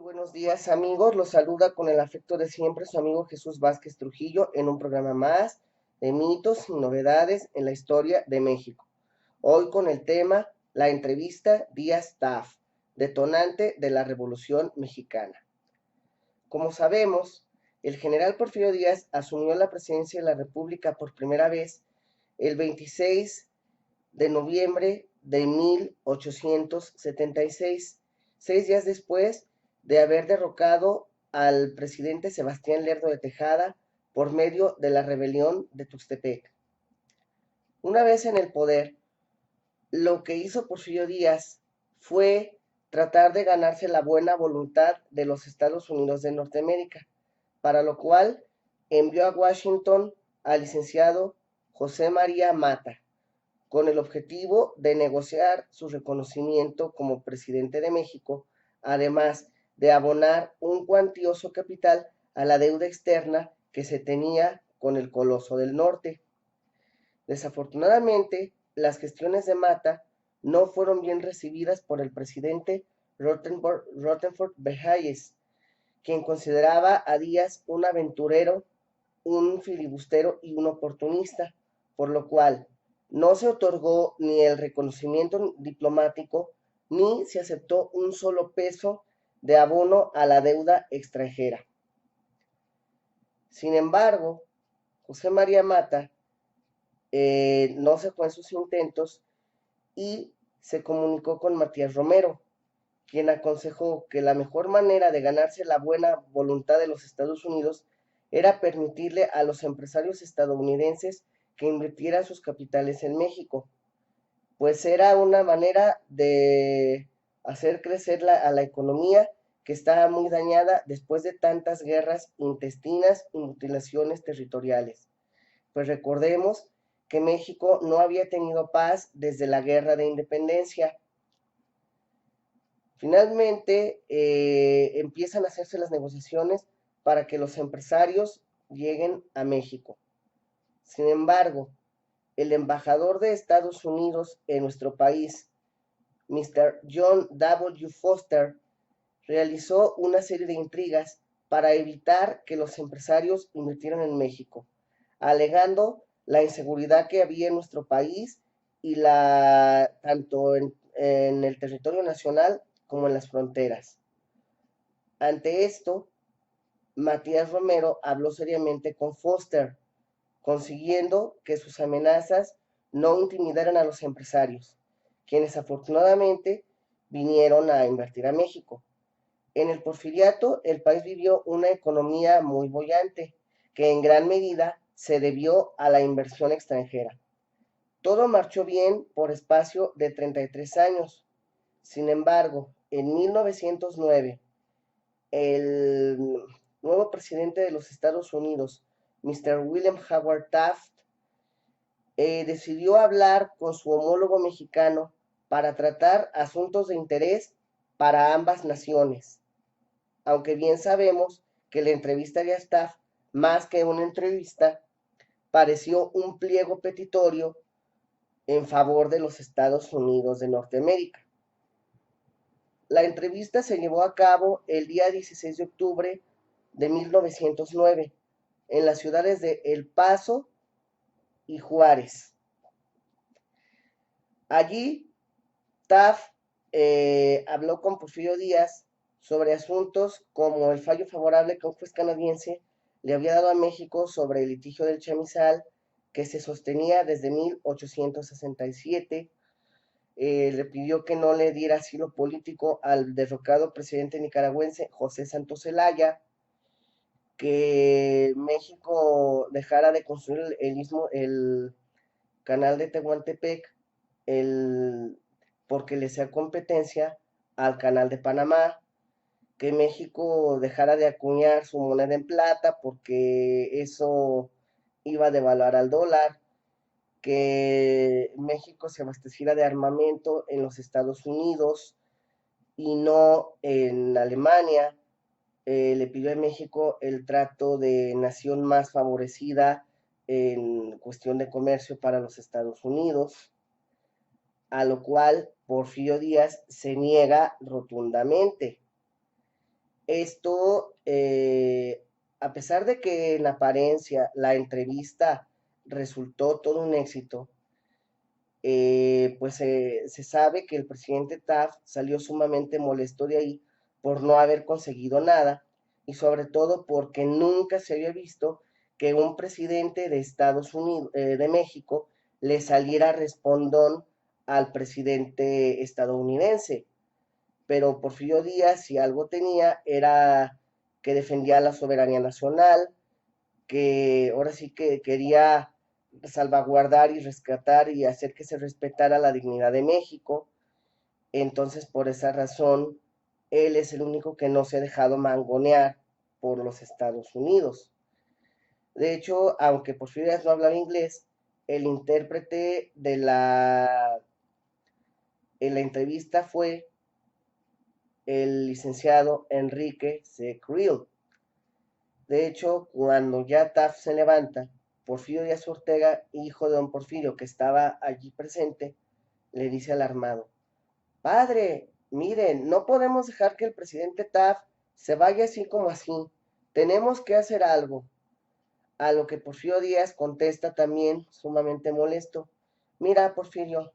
Buenos días amigos, los saluda con el afecto de siempre su amigo Jesús Vázquez Trujillo en un programa más de mitos y novedades en la historia de México. Hoy con el tema la entrevista Díaz-Taft, detonante de la Revolución Mexicana. Como sabemos, el general Porfirio Díaz asumió la presidencia de la República por primera vez el 26 de noviembre de 1876, 6 días después de haber derrocado al presidente Sebastián Lerdo de Tejada por medio de la rebelión de Tuxtepec. Una vez en el poder, lo que hizo Porfirio Díaz fue tratar de ganarse la buena voluntad de los Estados Unidos de Norteamérica, para lo cual envió a Washington al licenciado José María Mata, con el objetivo de negociar su reconocimiento como presidente de México, además de abonar un cuantioso capital a la deuda externa que se tenía con el Coloso del Norte. Desafortunadamente, las gestiones de Mata no fueron bien recibidas por el presidente Rutherford B. Hayes, quien consideraba a Díaz un aventurero, un filibustero y un oportunista, por lo cual no se otorgó ni el reconocimiento diplomático ni se aceptó un solo peso de abono a la deuda extranjera. Sin embargo, José María Mata no cejó en sus intentos y se comunicó con Matías Romero, quien aconsejó que la mejor manera de ganarse la buena voluntad de los Estados Unidos era permitirle a los empresarios estadounidenses que invirtieran sus capitales en México, pues era una manera de hacer crecer a la economía que estaba muy dañada después de tantas guerras intestinas y mutilaciones territoriales. Pues recordemos que México no había tenido paz desde la Guerra de Independencia. Finalmente, empiezan a hacerse las negociaciones para que los empresarios lleguen a México. Sin embargo, el embajador de Estados Unidos en nuestro país, Mr. John W. Foster, realizó una serie de intrigas para evitar que los empresarios invirtieran en México, alegando la inseguridad que había en nuestro país y tanto en el territorio nacional como en las fronteras. Ante esto, Matías Romero habló seriamente con Foster, consiguiendo que sus amenazas no intimidaran a los empresarios, quienes afortunadamente vinieron a invertir a México. En el porfiriato, el país vivió una economía muy boyante, que en gran medida se debió a la inversión extranjera. Todo marchó bien por espacio de 33 años. Sin embargo, en 1909, el nuevo presidente de los Estados Unidos, Mr. William Howard Taft, decidió hablar con su homólogo mexicano para tratar asuntos de interés para ambas naciones, aunque bien sabemos que la entrevista de Taft, más que una entrevista, pareció un pliego petitorio en favor de los Estados Unidos de Norteamérica. La entrevista se llevó a cabo el día 16 de octubre de 1909 en las ciudades de El Paso y Juárez. Allí, Taft habló con Porfirio Díaz sobre asuntos como el fallo favorable que un juez canadiense le había dado a México sobre el litigio del chamizal que se sostenía desde 1867. Le pidió que no le diera asilo político al derrocado presidente nicaragüense José Santos Zelaya, que México dejara de construir el canal de Tehuantepec, porque le sea competencia al canal de Panamá, que México dejara de acuñar su moneda en plata porque eso iba a devaluar al dólar, que México se abasteciera de armamento en los Estados Unidos y no en Alemania. Le pidió a México el trato de nación más favorecida en cuestión de comercio para los Estados Unidos, a lo cual Porfirio Díaz se niega rotundamente. Esto, a pesar de que en apariencia la entrevista resultó todo un éxito, pues se sabe que el presidente Taft salió sumamente molesto de ahí por no haber conseguido nada y sobre todo porque nunca se había visto que un presidente de Estados Unidos, de México, le saliera respondón al presidente estadounidense. Pero Porfirio Díaz, si algo tenía, era que defendía la soberanía nacional, que ahora sí que quería salvaguardar y rescatar y hacer que se respetara la dignidad de México. Entonces, por esa razón, él es el único que no se ha dejado mangonear por los Estados Unidos. De hecho, aunque Porfirio Díaz no hablaba inglés, el intérprete en la entrevista fue el licenciado Enrique C. Creel. De hecho, cuando ya Taft se levanta, Porfirio Díaz Ortega, hijo de don Porfirio, que estaba allí presente, le dice al armado: Padre, miren, no podemos dejar que el presidente Taft se vaya así como así. Tenemos que hacer algo. A lo que Porfirio Díaz contesta también, sumamente molesto: Mira, Porfirio,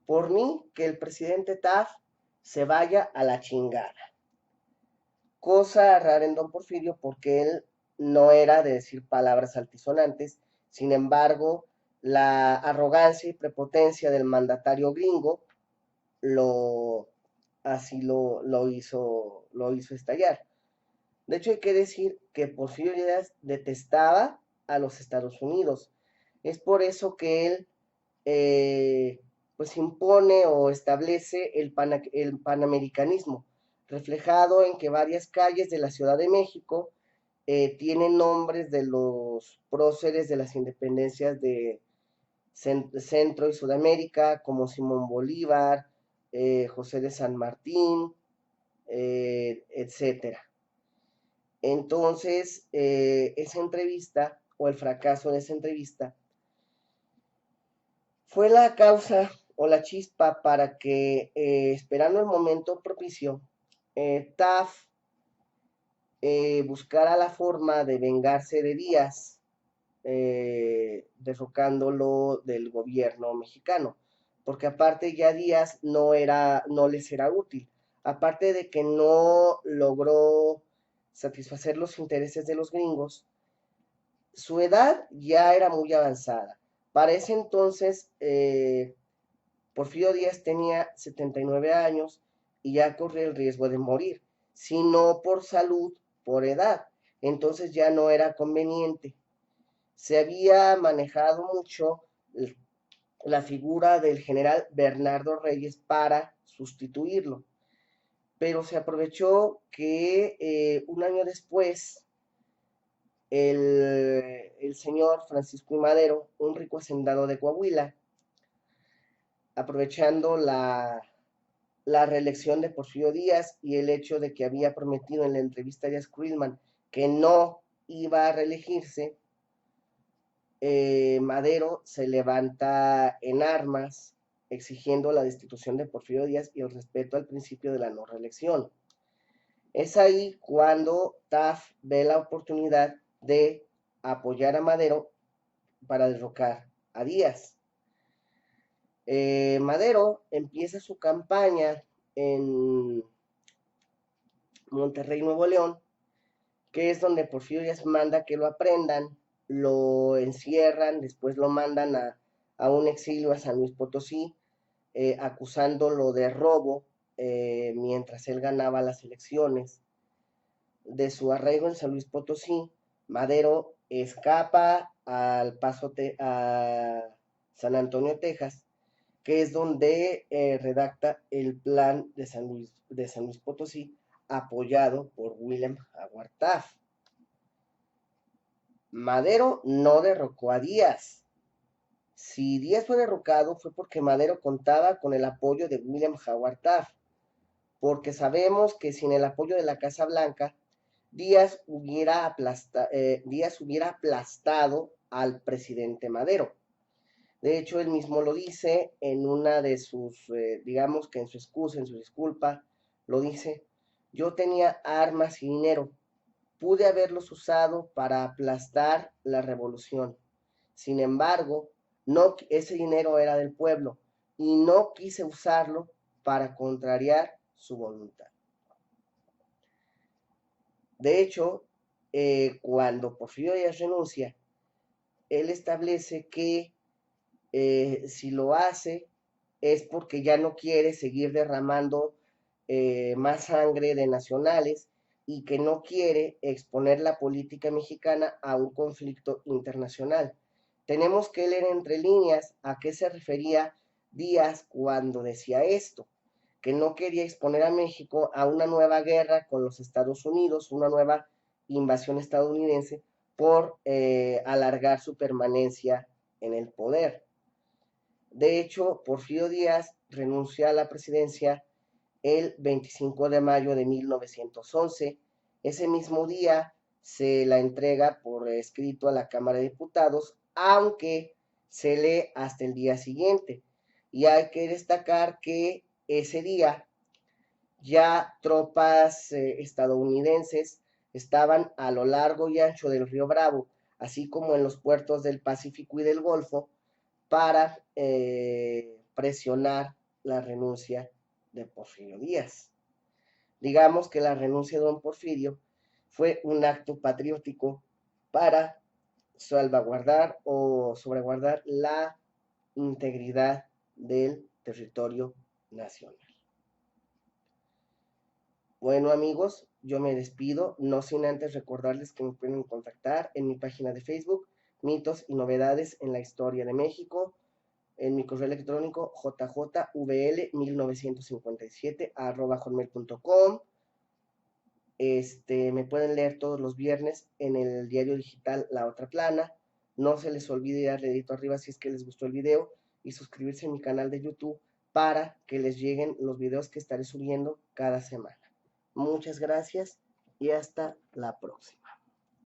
por mí que el presidente Taft se vaya a la chingada. Cosa rara en don Porfirio porque él no era de decir palabras altisonantes. Sin embargo, la arrogancia y prepotencia del mandatario gringo lo, así lo hizo estallar. De hecho, hay que decir que Porfirio Díaz detestaba a los Estados Unidos. Es por eso que él pues impone o establece el panamericanismo, reflejado en que varias calles de la Ciudad de México tienen nombres de los próceres de las independencias de Centro y Sudamérica, como Simón Bolívar, José de San Martín, etcétera. Entonces, esa entrevista o el fracaso de esa entrevista fue la causa o la chispa para que, esperando el momento propicio, Taft buscara la forma de vengarse de Díaz, derrocándolo del gobierno mexicano, porque aparte ya Díaz no les era útil, aparte de que no logró satisfacer los intereses de los gringos, su edad ya era muy avanzada. Para ese entonces, Porfirio Díaz tenía 79 años y ya corría el riesgo de morir, si no por salud, por edad. Entonces ya no era conveniente. Se había manejado mucho la figura del general Bernardo Reyes para sustituirlo, pero se aprovechó que un año después el señor Francisco I. Madero, un rico hacendado de Coahuila, aprovechando la reelección de Porfirio Díaz y el hecho de que había prometido en la entrevista a Díaz Krillman que no iba a reelegirse, Madero se levanta en armas exigiendo la destitución de Porfirio Díaz y el respeto al principio de la no reelección. Es ahí cuando Taft ve la oportunidad de apoyar a Madero para derrocar a Díaz. Madero empieza su campaña en Monterrey, Nuevo León, que es donde Porfirio Díaz manda que lo aprendan, lo encierran, después lo mandan a un exilio a San Luis Potosí, acusándolo de robo mientras él ganaba las elecciones. De su arraigo en San Luis Potosí, Madero escapa a San Antonio, Texas, que es donde redacta el plan de San Luis Potosí, apoyado por William Howard Taft. Madero no derrocó a Díaz. Si Díaz fue derrocado fue porque Madero contaba con el apoyo de William Howard Taft, porque sabemos que sin el apoyo de la Casa Blanca, Díaz hubiera aplastado al presidente Madero. De hecho, él mismo lo dice en una de sus, digamos que en su excusa, en su disculpa, lo dice: Yo tenía armas y dinero. Pude haberlos usado para aplastar la revolución. Sin embargo, no, ese dinero era del pueblo y no quise usarlo para contrariar su voluntad. De hecho, cuando Porfirio Díaz renuncia, él establece que si lo hace es porque ya no quiere seguir derramando más sangre de nacionales y que no quiere exponer la política mexicana a un conflicto internacional. Tenemos que leer entre líneas a qué se refería Díaz cuando decía esto, que no quería exponer a México a una nueva guerra con los Estados Unidos, una nueva invasión estadounidense por alargar su permanencia en el poder. De hecho, Porfirio Díaz renunció a la presidencia el 25 de mayo de 1911. Ese mismo día se la entrega por escrito a la Cámara de Diputados, aunque se lee hasta el día siguiente. Y hay que destacar que ese día ya tropas estadounidenses estaban a lo largo y ancho del río Bravo, así como en los puertos del Pacífico y del Golfo, para presionar la renuncia de Porfirio Díaz. Digamos que la renuncia de don Porfirio fue un acto patriótico para salvaguardar o sobreguardar la integridad del territorio nacional. Bueno amigos, yo me despido, no sin antes recordarles que me pueden contactar en mi página de Facebook, Mitos y Novedades en la Historia de México, en mi correo electrónico jjvl1957@hotmail.com. Me pueden leer todos los viernes en el diario digital La Otra Plana. No se les olvide darle dedito arriba si es que les gustó el video y suscribirse a mi canal de YouTube para que les lleguen los videos que estaré subiendo cada semana. Muchas gracias y hasta la próxima.